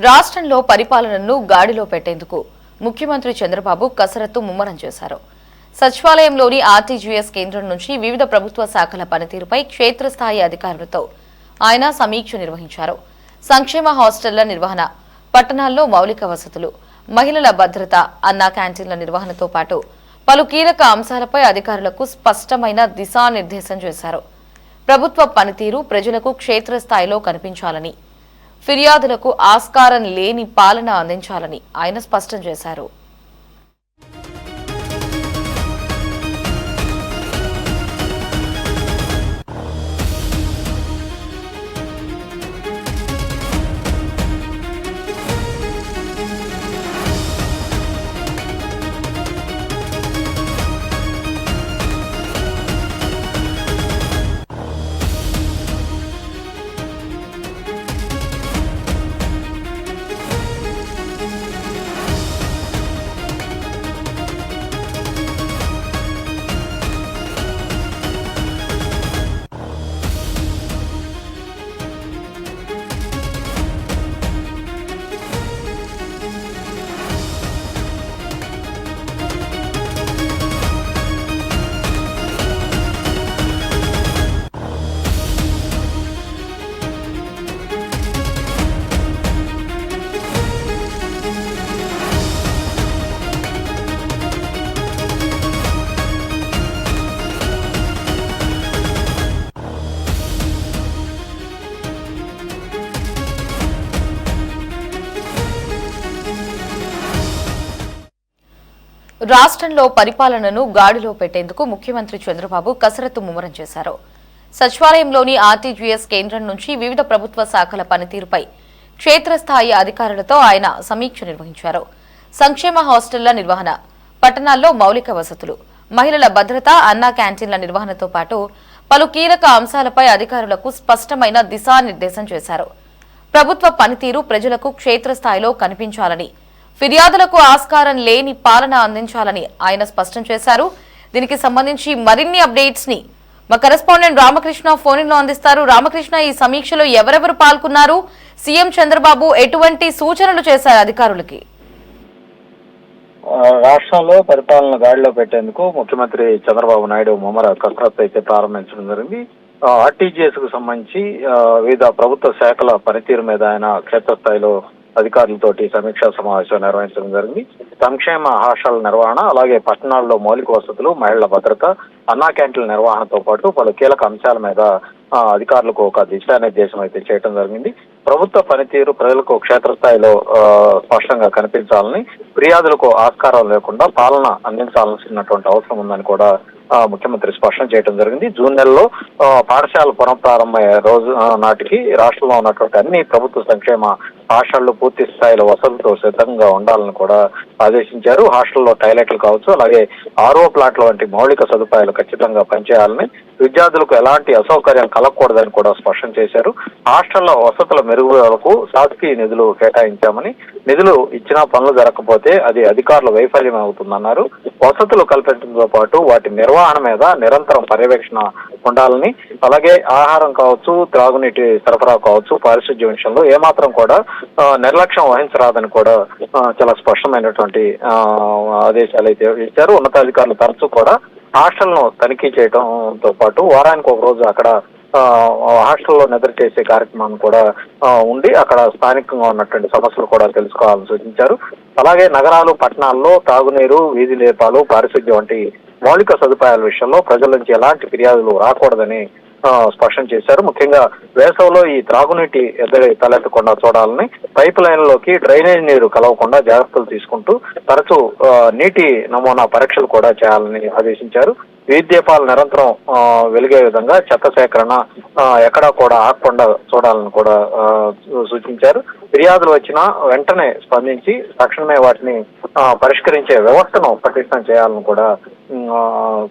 రాష్ట్రంలో పరిపాలనను గాడిలో పెట్టేందుకు ముఖ్యమంత్రి చంద్రబాబు కసరత్తు ముమ్మరం చేశారు. సచివాలయంలోని ఆర్టీజీఎస్ కేంద్రం నుంచి వివిధ ప్రభుత్వ శాఖల పనితీరుపై క్షేత్రస్థాయి అధికారులతో ఆయన సమీక్ష నిర్వహించారు. సంక్షేమ హాస్టళ్ల నిర్వహణ, పట్టణాల్లో మౌలిక వసతులు, మహిళల భద్రత, అన్నా క్యాంటీన్ల నిర్వహణతో పాటు పలు కీలక అంశాలపై అధికారులకు స్పష్టమైన దిశానిర్దేశం చేశారు. ప్రభుత్వ పనితీరు ప్రజలకు క్షేత్రస్థాయిలో కనిపించాలని, ఫిర్యాదులకు ఆస్కారం లేని పాలన అందించాలని ఆయన స్పష్టం చేశారు. రాష్ట్రంలో పరిపాలనను గాడిలో పెట్టేందుకు ముఖ్యమంత్రి చంద్రబాబు కసరత్తు ముమ్మరం చేశారు. సచివాలయంలోని ఆర్టీజీఎస్ కేంద్రం నుంచి వివిధ ప్రభుత్వ శాఖల పనితీరుపై క్షేత్రస్థాయి అధికారులతో ఆయన సమీక్ష నిర్వహించారు. సంక్షేమ హాస్టళ్ల నిర్వహణ, పట్టణాల్లో మౌలిక వసతులు, మహిళల భద్రత, అన్నా క్యాంటీన్ల నిర్వహణతో పాటు పలు కీలక అంశాలపై అధికారులకు స్పష్టమైన దిశానిర్దేశం చేశారు. ప్రభుత్వ పనితీరు ప్రజలకు క్షేత్రస్థాయిలో కనిపించాలని, ఫిర్యాదులకు ఆస్కారం లేని పాలన అందించాలని ఆయన స్పష్టం చేశారు. దీనికి సంబంధించి మరిన్ని అప్డేట్స్ ని మా కరెస్పాండెంట్ రామకృష్ణ ఫోన్ లో అందిస్తారు. రామకృష్ణ, ఈ సమీక్షలో ఎవరెవరు పాల్గొన్నారు? సీఎం చంద్రబాబు ఎటువంటి సూచనలు చేశారు అధికారులకి? రాష్ట్రంలో పరిపాలన గాడిలో పెట్టేందుకు ముఖ్యమంత్రి చంద్రబాబు నాయుడు ముమ్మర కసరత్తు అయితే ప్రారంభించడం జరిగింది. ఆర్టీజీఎస్ కు సంబంధించి వివిధ ప్రభుత్వ శాఖల పనితీరు మీద ఆయన క్షేత్రస్థాయిలో అధికారులతోటి సమీక్షా సమావేశం నిర్వహించడం జరిగింది. సంక్షేమ హాస్టల్ నిర్వహణ, అలాగే పట్టణాల్లో మౌలిక వసతులు, మహిళల భద్రత, అన్నా క్యాంటీన్ల నిర్వహణతో పాటు పలు కీలక అంశాల మీద అధికారులకు ఒక దిశానిర్దేశం అయితే చేయడం జరిగింది. ప్రభుత్వ పనితీరు ప్రజలకు క్షేత్రస్థాయిలో స్పష్టంగా కనిపించాలని, ఫిర్యాదులకు ఆస్కారం లేకుండా పాలన అందించాల్సినటువంటి అవసరం ఉందని కూడా ముఖ్యమంత్రి స్పష్టం చేయడం జరిగింది. జూన్ నెలలో పాఠశాల పునఃప్రారంభమయ్యే రోజు నాటికి రాష్ట్రంలో ఉన్నటువంటి అన్ని ప్రభుత్వ సంక్షేమ హాస్టళ్లు పూర్తి స్థాయిలో వసతులతో సిద్ధంగా ఉండాలని కూడా ఆదేశించారు. హాస్టల్లో టాయిలెట్లు కావచ్చు, అలాగే ఆర్ఓ ప్లాట్ల వంటి మౌలిక సదుపాయాలు ఖచ్చితంగా పనిచేయాలని, విద్యార్థులకు ఎలాంటి అసౌకర్యం కలగకూడదని కూడా స్పష్టం చేశారు. హాస్టళ్ల వసతుల మెరుగుదలకు శాసకీయ నిధులు కేటాయించామని, నిధులు ఇచ్చినా పనులు జరగకపోతే అది అధికారుల వైఫల్యం అవుతుందన్నారు. వసతులు కల్పించడంతో పాటు వాటి నిర్వహణ మీద నిరంతరం పర్యవేక్షణ ఉండాలని, అలాగే ఆహారం కావచ్చు, త్రాగునీటి సరఫరా కావచ్చు, పారిశుద్ధ్య విషయంలో ఏమాత్రం కూడా నిర్లక్ష్యం వహించరాదని కూడా చాలా స్పష్టమైనటువంటి ఆదేశాలు అయితే ఇచ్చారు. ఉన్నతాధికారులు తరచూ కూడా హాస్టల్ను తనిఖీ చేయడంతో పాటు వారానికి ఒక రోజు అక్కడ హాస్టల్లో నిద్ర చేసే కార్యక్రమాన్ని కూడా ఉండి అక్కడ స్థానికంగా ఉన్నటువంటి సమస్యలు కూడా తెలుసుకోవాలని సూచించారు. అలాగే నగరాలు, పట్టణాల్లో తాగునీరు, వీధి దీపాలు, పారిశుద్ధ్యం వంటి మౌలిక సదుపాయాల విషయంలో ప్రజల నుంచి ఎలాంటి ఫిర్యాదులు రాకూడదని స్పష్టం చేశారు. ముఖ్యంగా వేసవిలో ఈ త్రాగునీటి ఎద్దడి తలెత్తకుండా చూడాలని, పైప్ లైన్లోకి డ్రైనేజ్ నీరు కలవకుండా జాగ్రత్తలు తీసుకుంటూ తరచూ నీటి నమూనా పరీక్షలు కూడా చేయాలని ఆదేశించారు. వీధి దీపాలు నిరంతరం వెలిగే విధంగా చెత్త సేకరణ ఎక్కడా కూడా ఆగకుండా చూడాలని కూడా సూచించారు. ఫిర్యాదులు వచ్చినా వెంటనే స్పందించి తక్షణమే వాటిని పరిష్కరించే వ్యవస్థను పటిష్టం చేయాలని కూడా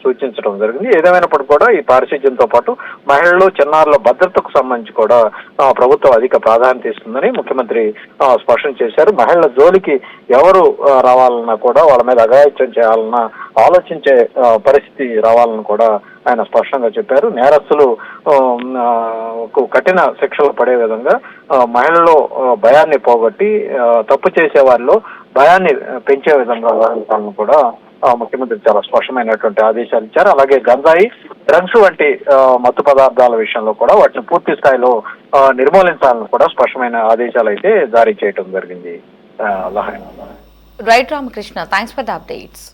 సూచించడం జరిగింది. ఏదేమైనప్పటికీ కూడా ఈ పారిశుధ్యంతో పాటు మహిళలు, చిన్నారుల భద్రతకు సంబంధించి కూడా ప్రభుత్వం అధిక ప్రాధాన్యత ఇస్తుందని ముఖ్యమంత్రి స్పష్టం చేశారు. మహిళల జోలికి ఎవరు రావాలన్నా కూడా వాళ్ళ మీద అఘాయిత్యం చేయాలన్నా ఆలోచించే పరిస్థితి రావాలని కూడా ఆయన స్పష్టంగా చెప్పారు. నేరస్తులు కఠిన శిక్షలు పడే విధంగా మహిళల్లో భయాన్ని పోగొట్టి తప్పు చేసే వారిలో భయాన్ని పెంచే విధంగా వ్యవహరించాలని కూడా ముఖ్యమంత్రి చాలా స్పష్టమైనటువంటి ఆదేశాలు ఇచ్చారు. అలాగే గంజాయి, డ్రగ్స్ వంటి మత్తు పదార్థాల విషయంలో కూడా వాటిని పూర్తి స్థాయిలో నిర్మూలించాలని కూడా స్పష్టమైన ఆదేశాలు అయితే జారీ చేయడం జరిగింది. Right Ramakrishna, thanks for the updates.